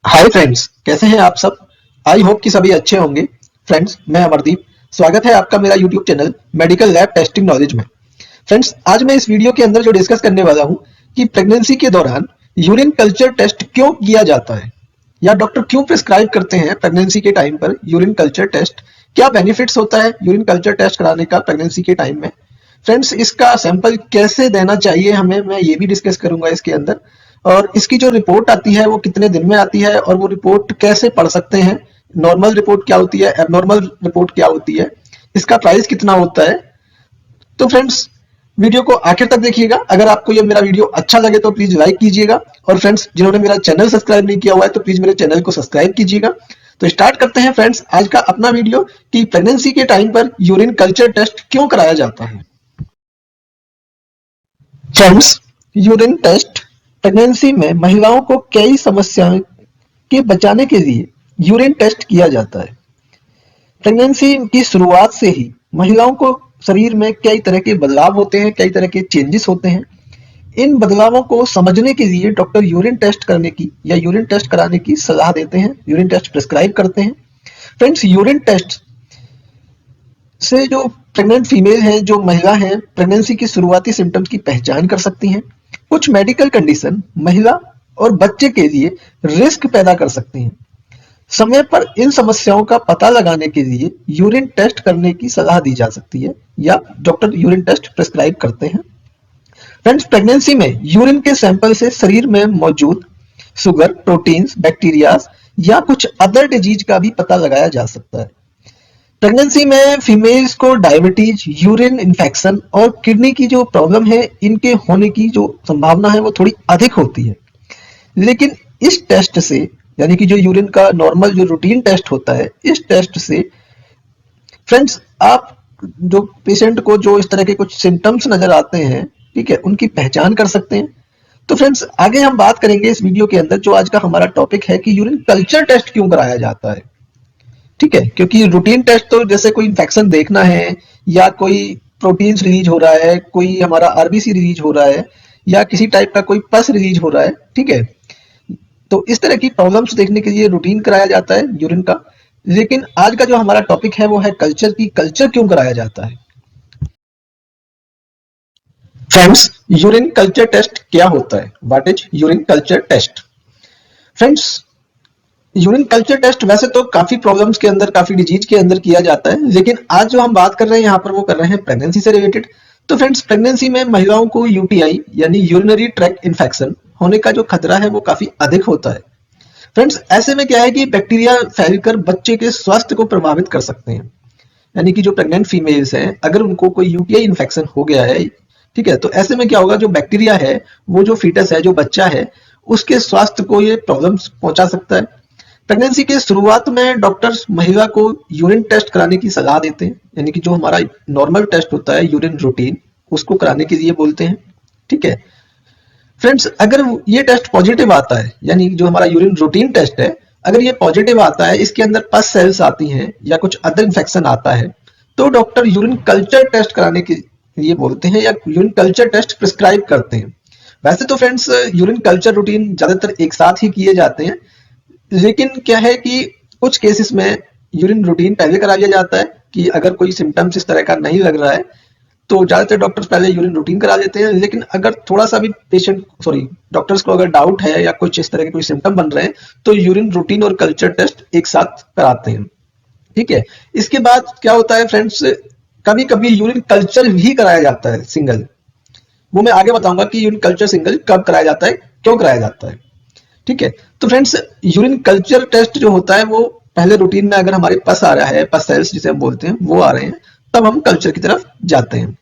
Hi friends, कैसे हैं आप सब। आई होप कि सभी अच्छे होंगे। फ्रेंड्स, मैं अमरदीप। स्वागत है आपका मेरा YouTube channel medical lab testing knowledge में। फ्रेंड्स, आज मैं इस वीडियो के अंदर जो डिस्कस करने वाला हूं कि प्रेगनेंसी के दौरान यूरिन कल्चर टेस्ट क्यों किया जाता है या डॉक्टर क्यों प्रिस्क्राइब करते हैं प्रेगनेंसी के टाइम पर यूरिन कल्चर टेस्ट। क्या बेनिफिट्स होता है यूरिन कल्चर टेस्ट कराने का प्रेगनेंसी के टाइम में। फ्रेंड्स, इसका सैंपल कैसे देना चाहिए हमें, मैं ये भी डिस्कस करूंगा इसके अंदर। और इसकी जो रिपोर्ट आती है वो कितने दिन में आती है और वो रिपोर्ट कैसे पढ़ सकते हैं। नॉर्मल रिपोर्ट क्या होती है, एबनॉर्मल रिपोर्ट क्या होती है, इसका प्राइस कितना होता है। तो फ्रेंड्स, वीडियो को आखिर तक देखिएगा। अगर आपको ये मेरा वीडियो अच्छा लगे तो प्लीज लाइक कीजिएगा। और फ्रेंड्स, जिन्होंने मेरा चैनल सब्सक्राइब नहीं किया हुआ है तो प्लीज मेरे चैनल को सब्सक्राइब कीजिएगा। तो स्टार्ट करते हैं फ्रेंड्स आज का अपना वीडियो कि प्रेगनेंसी के टाइम पर यूरिन कल्चर टेस्ट क्यों कराया जाता है। फ्रेंड्स, यूरिन टेस्ट प्रेगनेंसी में महिलाओं को कई समस्याओं के बचाने के लिए यूरिन टेस्ट किया जाता है। प्रेगनेंसी की शुरुआत से ही महिलाओं को शरीर में कई तरह के बदलाव होते हैं, कई तरह के चेंजेस होते हैं। इन बदलावों को समझने के लिए डॉक्टर यूरिन टेस्ट करने की या यूरिन टेस्ट कराने की सलाह देते हैं, यूरिन टेस्ट प्रिस्क्राइब करते हैं। फ्रेंड्स, यूरिन टेस्ट से जो प्रेग्नेंट फीमेल है, जो महिला है, प्रेगनेंसी की शुरुआती सिम्टम्स की पहचान कर सकती हैं। कुछ मेडिकल कंडीशन महिला और बच्चे के लिए रिस्क पैदा कर सकती हैं। समय पर इन समस्याओं का पता लगाने के लिए यूरिन टेस्ट करने की सलाह दी जा सकती है या डॉक्टर यूरिन टेस्ट प्रिस्क्राइब करते हैं। फ्रेंड्स, प्रेगनेंसी में यूरिन के सैंपल से शरीर में मौजूद शुगर, प्रोटीन्स, बैक्टीरिया या कुछ अदर डिजीज का भी पता लगाया जा सकता है। प्रेगनेंसी में फीमेल्स को डायबिटीज, यूरिन इन्फेक्शन और किडनी की जो प्रॉब्लम है, इनके होने की जो संभावना है वो थोड़ी अधिक होती है। लेकिन इस टेस्ट से, यानी कि जो यूरिन का नॉर्मल जो रूटीन टेस्ट होता है, इस टेस्ट से फ्रेंड्स आप जो पेशेंट को जो इस तरह के कुछ सिम्टम्स नजर आते हैं, ठीक है, उनकी पहचान कर सकते हैं। तो फ्रेंड्स, आगे हम बात करेंगे इस वीडियो के अंदर, जो आज का हमारा टॉपिक है कि यूरिन कल्चर टेस्ट क्यों कराया जाता है। ठीक है, क्योंकि रूटीन टेस्ट तो जैसे कोई इन्फेक्शन देखना है या कोई प्रोटीन्स रिलीज हो रहा है, कोई हमारा आरबीसी रिलीज हो रहा है या किसी टाइप का कोई पस रिलीज हो रहा है, ठीक है, तो इस तरह की प्रॉब्लम्स देखने के लिए रूटीन कराया जाता है यूरिन का। लेकिन आज का जो हमारा टॉपिक है वो है कल्चर की, कल्चर क्यों कराया जाता है। फ्रेंड्स, यूरिन कल्चर टेस्ट क्या होता है, what is urine culture test. Friends, urine culture test वैसे तो काफी प्रॉब्लम्स के अंदर, काफी डिजीज के अंदर किया जाता है, लेकिन आज जो हम बात कर रहे हैं यहाँ पर वो कर रहे हैं प्रेगनेंसी से रिलेटेड। तो फ्रेंड्स, प्रेगनेंसी में महिलाओं को यूटीआई यानी यूरिनरी ट्रैक्ट इन्फेक्शन होने का जो खतरा है वो काफी अधिक होता है। फ्रेंड्स, ऐसे में क्या है कि बैक्टीरिया फैलकर बच्चे के स्वास्थ्य को प्रभावित कर सकते हैं। यानी कि जो प्रेग्नेंट फीमेल्स हैं, अगर उनको कोई यूटीआई इन्फेक्शन हो गया है, ठीक है, तो ऐसे में क्या होगा, जो बैक्टीरिया है, वो जो फीटस है, जो बच्चा है, उसके स्वास्थ्य को ये प्रॉब्लम्स पहुंचा सकता है। प्रेगनेंसी के शुरुआत में डॉक्टर्स महिला को यूरिन टेस्ट कराने की सलाह देते हैं, यानी कि जो हमारा नॉर्मल टेस्ट होता है यूरिन रूटीन, उसको कराने के लिए बोलते हैं। ठीक है फ्रेंड्स, अगर ये टेस्ट पॉजिटिव आता है, यानी जो हमारा यूरिन रूटीन टेस्ट है, अगर ये पॉजिटिव आता है, इसके अंदर पस सेल्स आती हैं या कुछ अदर इन्फेक्शन आता है, तो डॉक्टर यूरिन कल्चर टेस्ट कराने के लिए बोलते हैं या यूरिन कल्चर टेस्ट प्रिस्क्राइब करते हैं। वैसे तो फ्रेंड्स, यूरिन कल्चर रूटीन ज्यादातर एक साथ ही किए जाते हैं, लेकिन क्या है कि कुछ केसेस में यूरिन रूटीन पहले करा लिया जाता है कि अगर कोई सिम्टम्स इस तरह का नहीं लग रहा है तो ज्यादातर डॉक्टर्स पहले यूरिन रूटीन करा लेते हैं। लेकिन अगर थोड़ा सा भी डॉक्टर्स को अगर डाउट है या कुछ इस तरह के कोई सिम्टम बन रहे हैं तो यूरिन रूटीन और कल्चर टेस्ट एक साथ कराते हैं। ठीक है, इसके बाद क्या होता है फ्रेंड्स, कभी कभी यूरिन कल्चर भी कराया जाता है सिंगल। वो मैं आगे बताऊंगा कि यूरिन कल्चर सिंगल कब कराया जाता है, क्यों कराया जाता है। ठीक है, तो फ्रेंड्स, यूरिन कल्चर टेस्ट जो होता है वो पहले रूटीन में अगर हमारे पस आ रहा है, पस सेल्स जिसे हम बोलते हैं, वो आ रहे हैं, तब हम कल्चर की तरफ जाते हैं।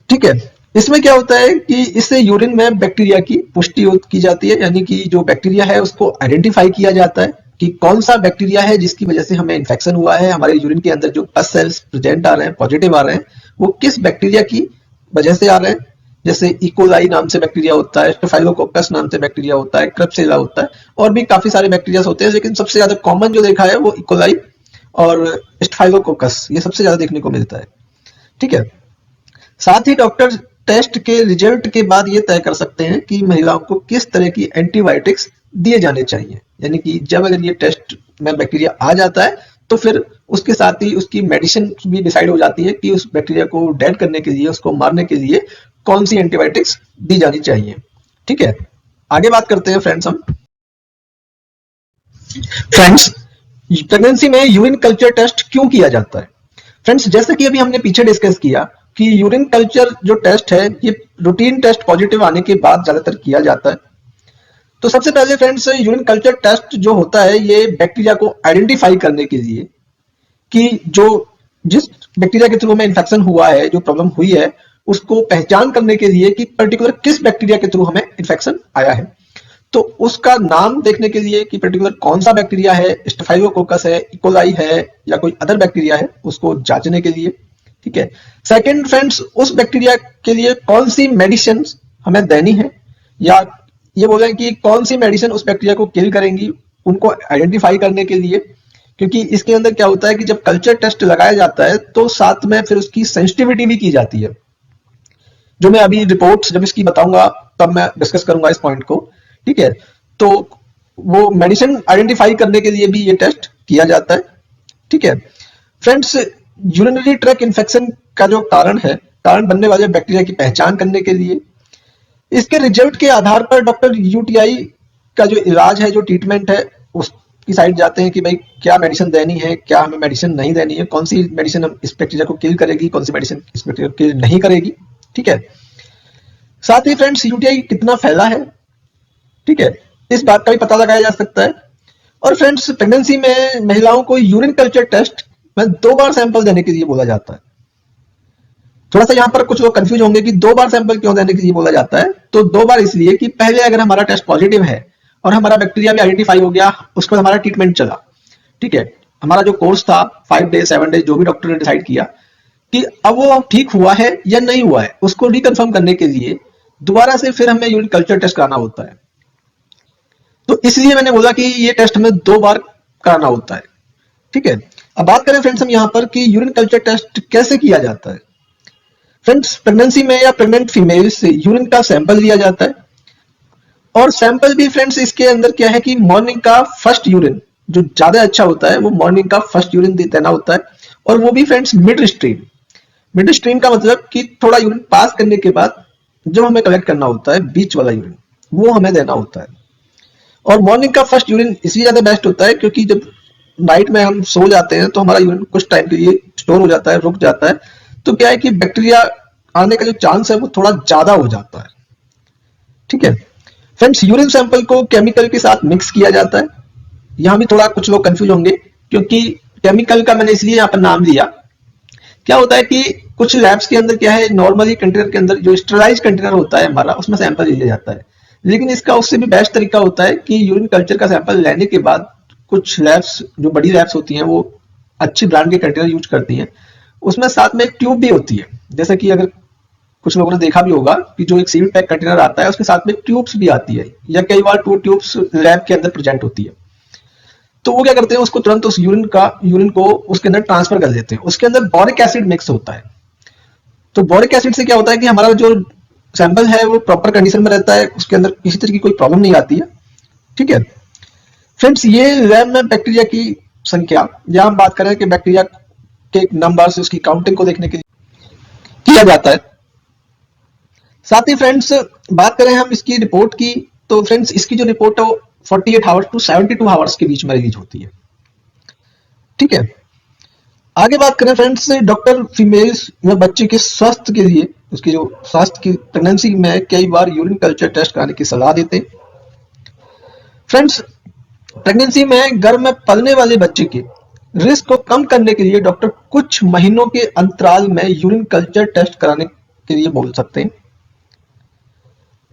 ठीक है, इसमें क्या होता है कि इससे यूरिन में बैक्टीरिया की पुष्टि की जाती है, यानी कि जो बैक्टीरिया है उसको आइडेंटिफाई किया जाता है कि कौन सा बैक्टीरिया है जिसकी वजह से हमें इन्फेक्शन हुआ है, हमारे यूरिन के अंदर जो पस सेल्स प्रेजेंट आ रहे हैं, पॉजिटिव आ रहे हैं, वो किस बैक्टीरिया की वजह से आ रहे हैं। जैसे इकोलाई नाम से बैक्टीरिया होता है, स्टेफाइलोकोकस नाम से बैक्टीरिया होता है, क्रेब्सिला होता है, और भी काफी सारे बैक्टीरिया होते हैं, लेकिन सबसे ज्यादा कॉमन जो देखा है वो इकोलाई और स्टेफाइलोकोकस, ये सबसे ज्यादा देखने को मिलता है। ठीक है, साथ ही डॉक्टर टेस्ट के रिजल्ट के बाद ये तय कर सकते हैं कि महिलाओं को किस तरह की एंटीबायोटिक्स दिए जाने चाहिए। यानी कि जब अगर ये टेस्ट में बैक्टीरिया आ जाता है तो फिर उसके साथ ही उसकी मेडिसिन भी डिसाइड हो जाती है कि उस बैक्टीरिया को डेड करने के लिए, उसको मारने के लिए कौन सी एंटीबायोटिक्स दी जानी चाहिए। ठीक है, आगे बात करते हैं फ्रेंड्स हम। फ्रेंड्स, प्रेगनेंसी में यूरिन कल्चर टेस्ट क्यों किया जाता है? फ्रेंड्स, जैसे कि अभी हमने पीछे डिस्कस किया कि यूरिन कल्चर जो टेस्ट है ये रूटीन टेस्ट पॉजिटिव आने के बाद ज्यादातर किया जाता है। तो सबसे पहले फ्रेंड्स, यूरिन कल्चर टेस्ट जो होता है ये बैक्टीरिया को आइडेंटिफाई करने के लिए कि जो जिस बैक्टीरिया के थ्रू हमें इन्फेक्शन हुआ है, जो प्रॉब्लम हुई है, उसको पहचान करने के लिए कि पर्टिकुलर किस बैक्टीरिया के थ्रू हमें इन्फेक्शन आया है। तो उसका नाम देखने के लिए कि पर्टिकुलर कौन सा बैक्टीरिया है, स्टेफाइलोकोकस है, इकोलाई है या कोई अदर बैक्टीरिया है, उसको जांचने के लिए। ठीक है। सेकंड फ्रेंड्स, उस बैक्टीरिया के लिए कौन सी मेडिसिन हमें देनी है, या ये बोल रहे हैं कि कौन सी मेडिसिन उस बैक्टीरिया को किल करेंगी, उनको आइडेंटिफाई करने के लिए। क्योंकि इसके अंदर क्या होता है कि जब कल्चर टेस्ट लगाया जाता है तो साथ में फिर उसकी सेंसिटिविटी भी की जाती है, जो मैं अभी रिपोर्ट्स जब इसकी बताऊंगा तब मैं डिस्कस करूंगा इस पॉइंट को। ठीक है, तो वो मेडिसिन आइडेंटिफाई करने के लिए भी ये टेस्ट किया जाता है। ठीक है फ्रेंड्स, यूरिनरी ट्रैक इन्फेक्शन का जो कारण बनने वाले बैक्टीरिया की पहचान करने के लिए, इसके रिजल्ट के आधार पर डॉक्टर यूटीआई का जो इलाज है, जो ट्रीटमेंट है, उसकी साइड जाते हैं कि भाई क्या मेडिसिन देनी है, क्या हमें मेडिसिन नहीं देनी है, कौन सी मेडिसिन इस बैक्टीरिया को किल करेगी, कौन सी मेडिसिन इस बैक्टीरिया को किल नहीं करेगी। ठीक है, साथ ही फ्रेंड्स यूटीआई कितना फैला है, ठीक है, इस बात का भी पता लगाया जा सकता है। और फ्रेंड्स, प्रेगनेंसी में महिलाओं को यूरिन कल्चर टेस्ट में 2 बार सैंपल देने के लिए बोला जाता है। थोड़ा सा यहाँ पर कुछ लोग कंफ्यूज होंगे कि 2 बार सैंपल क्यों देने के लिए बोला जाता है। तो 2 बार इसलिए कि पहले अगर हमारा टेस्ट पॉजिटिव है और हमारा बैक्टीरिया भी आइडेंटिफाई हो गया, उसके बाद हमारा ट्रीटमेंट चला, ठीक है, हमारा जो कोर्स था 5 डेज 7 डेज जो भी डॉक्टर ने डिसाइड किया कि अब वो ठीक हुआ है या नहीं हुआ है, उसको रिकन्फर्म करने के लिए दोबारा से फिर हमें यूरिन कल्चर टेस्ट कराना होता है। तो इसलिए मैंने बोला कि ये टेस्ट हमें 2 बार कराना होता है। ठीक है, अब बात करें फ्रेंड्स हम यहाँ पर कि यूरिन कल्चर टेस्ट कैसे किया जाता है। फ्रेंड्स, प्रेगनेंसी में या प्रेग्नेंट फीमेल से यूरिन का सैंपल लिया जाता है, और सैंपल भी फ्रेंड्स इसके अंदर क्या है कि मॉर्निंग का फर्स्ट यूरिन जो ज्यादा अच्छा होता है वो मॉर्निंग का फर्स्ट यूरिन देना होता है, और वो भी friends mid stream. Mid stream का मतलब कि थोड़ा यूरिन पास करने के बाद जो हमें कलेक्ट करना होता है, बीच वाला यूरिन, वो हमें देना होता है। और मॉर्निंग का फर्स्ट यूरिन इसलिए ज्यादा बेस्ट होता है क्योंकि जब नाइट में हम सो जाते हैं तो हमारा यूरिन कुछ टाइम के लिए स्टोर हो जाता है, रुक जाता है, तो क्या है कि बैक्टीरिया आने का जो चांस है वो थोड़ा ज्यादा हो जाता है। ठीक है फ्रेंड्स, यूरिन सैंपल को केमिकल के साथ मिक्स किया जाता है। यहां भी थोड़ा कुछ लोग कंफ्यूज होंगे क्योंकि केमिकल का मैंने इसलिए यहाँ पर नाम दिया। क्या होता है कि कुछ लैब्स के अंदर क्या है, नॉर्मली कंटेनर के अंदर जो स्टरलाइज कंटेनर होता है हमारा, उसमें सैंपल लिया जाता है। लेकिन इसका उससे भी बेस्ट तरीका होता है कि यूरिन कल्चर का सैंपल लेने के बाद कुछ लैब्स, जो बड़ी लैब्स होती हैं, वो अच्छी ब्रांड के कंटेनर यूज करती हैं, उसमें साथ में एक ट्यूब भी होती है। जैसे कि अगर कुछ लोगों ने देखा भी होगा कि जो एक सील पैक कंटेनर आता है उसके साथ में ट्यूब्स भी आती है, या कई बार 2 ट्यूब्स लैब के अंदर प्रेजेंट होती है। तो वो क्या करते हैं, उसको तुरंत उस यूरिन को उसके अंदर ट्रांसफर कर देते हैं। उसके अंदर बोरिक एसिड मिक्स होता है। तो बोरिक एसिड से क्या होता है कि हमारा जो सैंपल है वो प्रॉपर कंडीशन में रहता है, उसके अंदर किसी तरह की कोई प्रॉब्लम नहीं आती है। ठीक है फ्रेंड्स, ये लैब में बैक्टीरिया की संख्या, या हम बात करें कि बैक्टीरिया के नंबर से उसकी काउंटिंग को देखने के लिए किया जाता है। साथ ही फ्रेंड्स, बात करें हम इसकी रिपोर्ट की, तो फ्रेंड्स इसकी जो रिपोर्ट है वो 48 आवर्स टू 72 आवर्स के बीच में रिलीज होती है। ठीक है, आगे बात करें फ्रेंड्स, डॉक्टर फीमेल्स या बच्चे के स्वास्थ्य के लिए, उसके जो स्वास्थ्य की प्रेगनेंसी में कई बार यूरिन कल्चर टेस्ट कराने की सलाह देते हैं। फ्रेंड्स, प्रेगनेंसी में गर्भ में पलने वाले बच्चे के रिस्क को कम करने के लिए डॉक्टर कुछ महीनों के अंतराल में यूरिन कल्चर टेस्ट कराने के लिए बोल सकते हैं।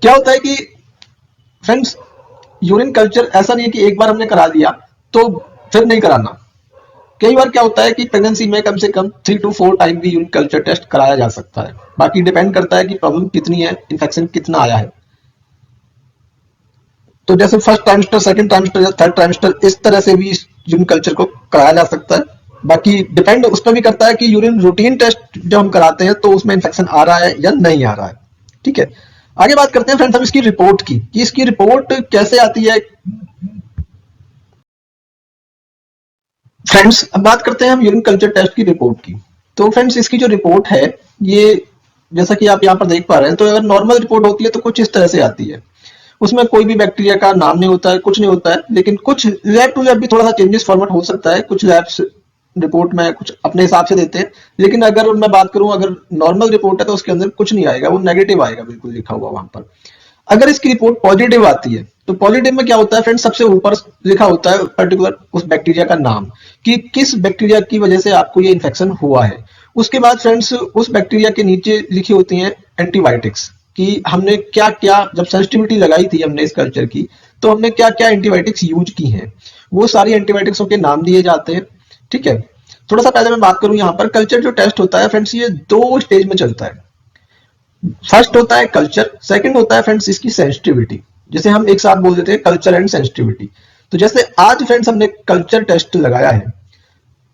क्या होता है कि फ्रेंड्स, यूरिन कल्चर ऐसा नहीं है कि एक बार हमने करा दिया तो फिर नहीं कराना। कई बार क्या होता है कि प्रेगनेंसी में कम से कम 3 to 4 टाइम भी यूरिन कल्चर टेस्ट कराया जा सकता है। बाकी डिपेंड करता है कि प्रॉब्लम कितनी है, इन्फेक्शन कितना आया है। तो जैसे फर्स्ट ट्राइमेस्टर, सेकंड ट्राइमेस्टर या थर्ड ट्राइमेस्टर, इस तरह से भी यूरिन कल्चर को कराया जा सकता है। बाकी डिपेंड उस पर भी करता है कि यूरिन रूटीन टेस्ट जो हम कराते हैं तो उसमें इन्फेक्शन आ रहा है या नहीं आ रहा है। ठीक है, आगे बात करते हैं फ्रेंड्स हम इसकी रिपोर्ट की, कि इसकी रिपोर्ट कैसे आती है। फ्रेंड्स अब बात करते हैं हम यूरिन कल्चर टेस्ट की रिपोर्ट की। तो फ्रेंड्स इसकी जो रिपोर्ट है, ये जैसा कि आप यहाँ पर देख पा रहे हैं, तो अगर नॉर्मल रिपोर्ट होती है तो कुछ इस तरह से आती है। उसमें कोई भी बैक्टीरिया का नाम नहीं होता है, कुछ नहीं होता है, लेकिन कुछ लैब टू लैब भी थोड़ा सा चेंजेस फॉर्मेट हो सकता है, कुछ लैब्स रिपोर्ट में कुछ अपने हिसाब से देते हैं। लेकिन अगर मैं बात करूं, अगर नॉर्मल रिपोर्ट है तो उसके अंदर कुछ नहीं आएगा, वो नेगेटिव आएगा बिल्कुल लिखा हुआ वहां पर। अगर इसकी रिपोर्ट पॉजिटिव आती है तो पॉजिटिव में क्या होता है फ्रेंड्स, सबसे ऊपर लिखा होता है पर्टिकुलर उस बैक्टीरिया का नाम, कि किस बैक्टीरिया की वजह से आपको ये इन्फेक्शन हुआ है। उसके बाद फ्रेंड्स उस बैक्टीरिया के नीचे लिखी होती हैं एंटीबायोटिक्स, कि हमने क्या क्या, जब सेंसिटिविटी लगाई थी हमने इस कल्चर की, तो हमने क्या क्या एंटीबायोटिक्स यूज की हैं, वो सारी एंटीबायोटिक्सों के नाम दिए जाते हैं। ठीक है, थोड़ा सा पहले मैं बात करूं यहाँ पर, कल्चर जो टेस्ट होता है फ्रेंड्स ये दो स्टेज में चलता है। फर्स्ट होता है कल्चर, सेकंड होता है फ्रेंड्स इसकी सेंसिटिविटी, जिसे हम एक साथ बोल देते हैं कल्चर एंड सेंसिटिविटी। तो जैसे आज फ्रेंड्स हमने कल्चर टेस्ट लगाया है,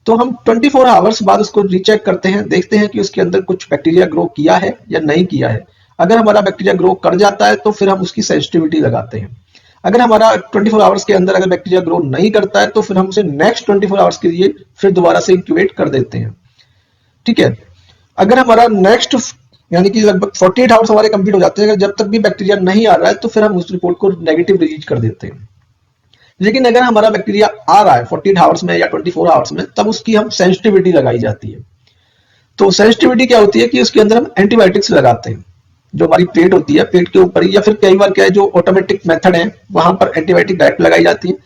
तो हम 24 आवर्स बाद उसको रीचेक करते हैं, देखते हैं कि उसके अंदर कुछ बैक्टीरिया ग्रो किया है या नहीं किया है। अगर हमारा बैक्टीरिया ग्रो कर जाता है तो फिर हम उसकी सेंसिटिविटी लगाते हैं। अगर हमारा 24 आवर्स के अंदर अगर बैक्टीरिया ग्रो नहीं करता है तो फिर हम उसे नेक्स्ट 24 आवर्स के लिए फिर दोबारा से इंक्यूबेट कर देते हैं। ठीक है, अगर हमारा नेक्स्ट यानी कि लगभग 48 आवर्स हमारे कंप्लीट हो जाते हैं, जब तक भी बैक्टीरिया नहीं आ रहा है तो फिर हम उस रिपोर्ट को नेगेटिव रिलीज कर देते हैं। लेकिन अगर हमारा बैक्टीरिया आ रहा है 48 आवर्स में या 24 आवर्स में, तब उसकी हम सेंसिटिविटी लगाई जाती है। तो सेंसिटिविटी क्या होती है कि उसके अंदर हम एंटीबायोटिक्स लगाते हैं। जो हमारी प्लेट होती है, प्लेट के ऊपर ही, या फिर कई बार क्या है जो ऑटोमेटिक मेथड है वहां पर एंटीबायोटिक डायरेक्ट लगाई जाती है।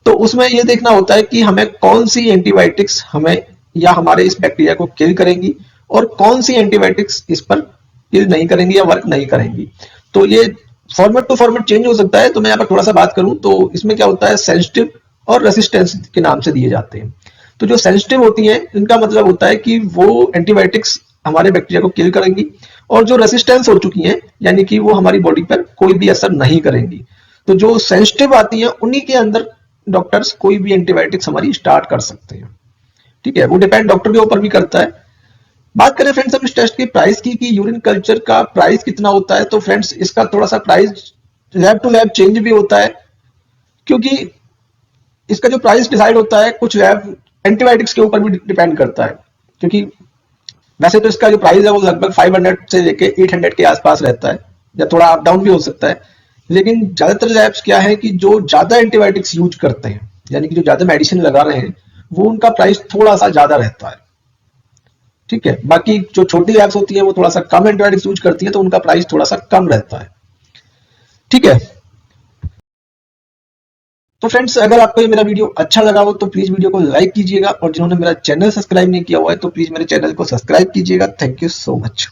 तो उसमें यह देखना होता है कि हमें कौन सी एंटीबायोटिक्स हमें या हमारे इस बैक्टीरिया को किल करेंगी, और कौन सी एंटीबायोटिक्स इस पर किल नहीं करेंगी या वर्क नहीं करेंगी। तो ये फॉर्मेट टू फॉर्मेट चेंज हो सकता है। तो मैं यहाँ पर थोड़ा सा बात करूं तो इसमें क्या होता है, सेंसिटिव और रेसिस्टेंस के नाम से दिए जाते हैं। तो जो सेंसिटिव होती हैं इनका मतलब होता है कि वो एंटीबायोटिक्स हमारे बैक्टीरिया को किल करेंगी, और जो रेसिस्टेंस हो चुकी हैं यानी कि वो हमारी बॉडी पर कोई भी असर नहीं करेंगी। तो जो सेंसिटिव आती हैं उन्हीं के अंदर डॉक्टर्स कोई भी एंटीबायोटिक्स हमारी स्टार्ट कर सकते हैं। ठीक है, वो डिपेंड डॉक्टर के ऊपर भी करता है। बात करें फ्रेंड्स हम इस टेस्ट की प्राइस की, कि यूरिन कल्चर का प्राइस कितना होता है, तो फ्रेंड्स इसका थोड़ा सा price lab to lab change भी होता है, क्योंकि इसका जो प्राइस डिसाइड होता है कुछ लैब एंटीबायोटिक्स के ऊपर भी डिपेंड करता है। क्योंकि वैसे तो इसका जो प्राइस है वो लगभग 500 से लेके 800 के आसपास रहता है, या थोड़ा अप डाउन भी हो सकता है। लेकिन ज्यादातर लैब्स क्या है कि जो ज्यादा एंटीबायोटिक्स यूज करते हैं, यानी कि जो ज्यादा मेडिसिन लगा रहे हैं, वो उनका प्राइस थोड़ा सा ज्यादा रहता है। ठीक है, बाकी जो छोटी लैब्स होती है वो थोड़ा सा कम एंटीबायोटिक्स यूज करती है, तो उनका प्राइस थोड़ा सा कम रहता है। ठीक है, तो फ्रेंड्स अगर आपको ये मेरा वीडियो अच्छा लगा हो तो प्लीज वीडियो को लाइक कीजिएगा, और जिन्होंने मेरा चैनल सब्सक्राइब नहीं किया हुआ है तो प्लीज मेरे चैनल को सब्सक्राइब कीजिएगा। Thank you so much.